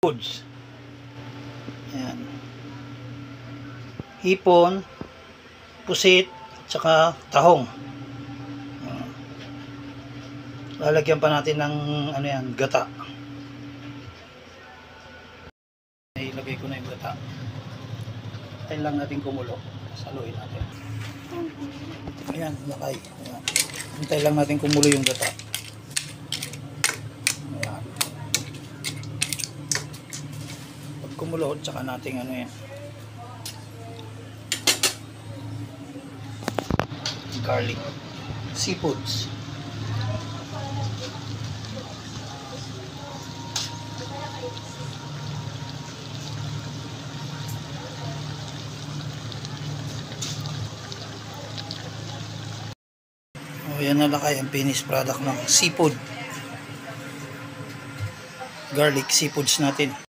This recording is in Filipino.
foods. Ayan. Hipon, pusit, tsaka tahong. Lalagyan pa natin ng ano yan, gata. Ilagay ko na yung gata. Tayo lang natin kumulo. Saluin natin. Ayan, lakay. Ayan. Hintay lang natin kumulo yung gata. Ayan. Pag kumulo, tsaka natin ano yan. Garlic. Seafoods. O, yan na lakay ang finished product ng seafood. Garlic seafoods natin.